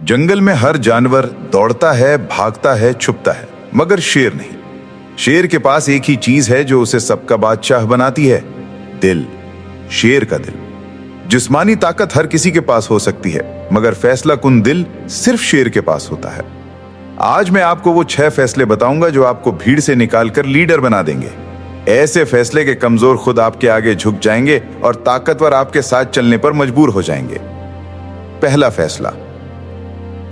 जंगल में हर जानवर दौड़ता है, भागता है, छुपता है, मगर शेर नहीं। शेर के पास एक ही चीज है जो उसे सबका बादशाह बनाती है, दिल। शेर का दिल। जिस्मानी ताकत हर किसी के पास हो सकती है, मगर फैसला कुन दिल सिर्फ शेर के पास होता है। आज मैं आपको वो 6 फैसले बताऊंगा जो आपको भीड़ से निकालकर लीडर बना देंगे। ऐसे फैसले के कमजोर खुद आपके आगे झुक जाएंगे और ताकतवर आपके साथ चलने पर मजबूर हो जाएंगे। पहला फैसला।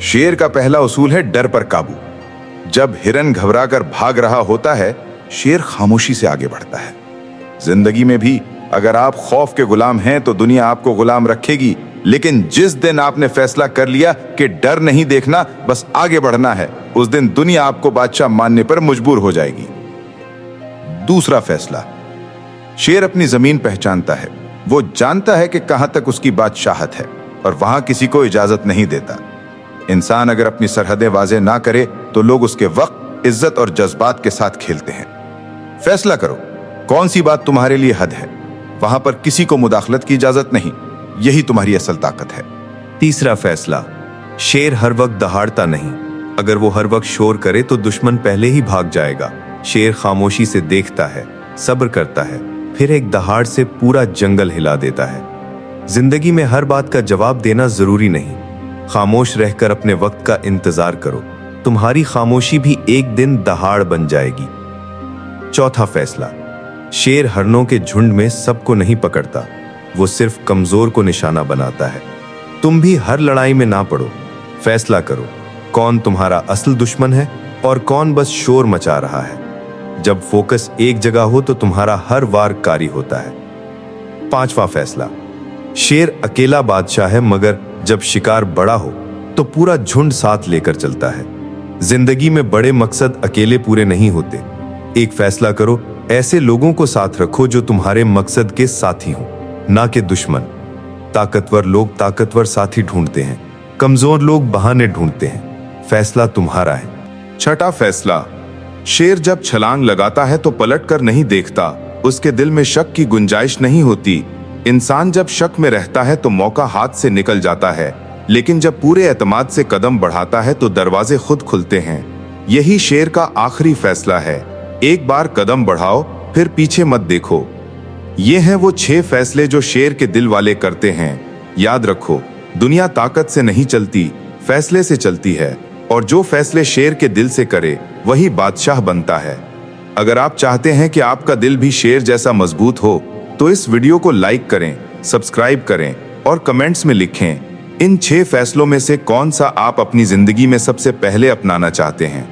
शेर का पहला उसूल है डर पर काबू। जब हिरन घबराकर भाग रहा होता है, शेर खामोशी से आगे बढ़ता है। जिंदगी में भी अगर आप खौफ के गुलाम हैं तो दुनिया आपको गुलाम रखेगी, लेकिन जिस दिन आपने फैसला कर लिया कि डर नहीं देखना, बस आगे बढ़ना है, उस दिन दुनिया आपको बादशाह मानने पर मजबूर हो जाएगी। दूसरा फैसला। शेर अपनी जमीन पहचानता है। वो जानता है कि कहां तक उसकी बादशाहत है और वहां किसी को इजाजत नहीं देता। इंसान अगर अपनी सरहदें वाज़ेह ना करे तो लोग उसके वक्त, इज्जत और जज्बात के साथ खेलते हैं। फैसला करो, कौन सी बात तुम्हारे लिए हद है। वहां पर किसी को मुदाखलत की इजाजत नहीं। यही तुम्हारी असल ताकत है। तीसरा फैसला। शेर हर वक्त दहाड़ता नहीं। अगर वो हर वक्त शोर करे तो दुश्मन पहले ही भाग जाएगा। शेर खामोशी से देखता है, सब्र करता है, फिर एक दहाड़ से पूरा जंगल हिला देता है। जिंदगी में हर बात का जवाब देना जरूरी नहीं। खामोश रहकर अपने वक्त का इंतजार करो। तुम्हारी खामोशी भी एक दिन दहाड़ बन जाएगी। चौथा फैसला। शेर हरनों के झुंड में सबको नहीं पकड़ता, वो सिर्फ कमजोर को निशाना बनाता है। तुम भी हर लड़ाई में ना पड़ो। फैसला करो, कौन तुम्हारा असल दुश्मन है और कौन बस शोर मचा रहा है। जब फोकस एक जगह हो तो तुम्हारा हर वार कारी होता है। पांचवा फैसला। शेर अकेला बादशाह है, मगर जब शिकार बड़ा हो तो पूरा झुंड साथ लेकर चलता है। जिंदगी में बड़े मकसद अकेले पूरे नहीं होते। एक फैसला करो, ऐसे लोगों को साथ रखो जो तुम्हारे मकसद के साथी हों, ना कि दुश्मन। ताकतवर लोग ताकतवर साथी ढूंढते हैं, कमजोर लोग बहाने ढूंढते हैं। फैसला तुम्हारा है। छठा फैसला। शेर जब छलांग लगाता है तो पलट कर नहीं देखता। उसके दिल में शक की गुंजाइश नहीं होती। इंसान जब शक में रहता है तो मौका हाथ से निकल जाता है, लेकिन जब पूरे एतमाद से कदम बढ़ाता है तो दरवाजे खुद खुलते हैं। यही शेर का आखिरी फैसला है। एक बार कदम बढ़ाओ, फिर पीछे मत देखो। ये हैं वो 6 फैसले जो शेर के दिल वाले करते हैं। याद रखो, दुनिया ताकत से नहीं चलती, फैसले से चलती है, और जो फैसले शेर के दिल से करे वही बादशाह बनता है। अगर आप चाहते हैं कि आपका दिल भी शेर जैसा मजबूत हो तो इस वीडियो को लाइक करें, सब्सक्राइब करें और कमेंट्स में लिखें इन 6 फैसलों में से कौन सा आप अपनी जिंदगी में सबसे पहले अपनाना चाहते हैं।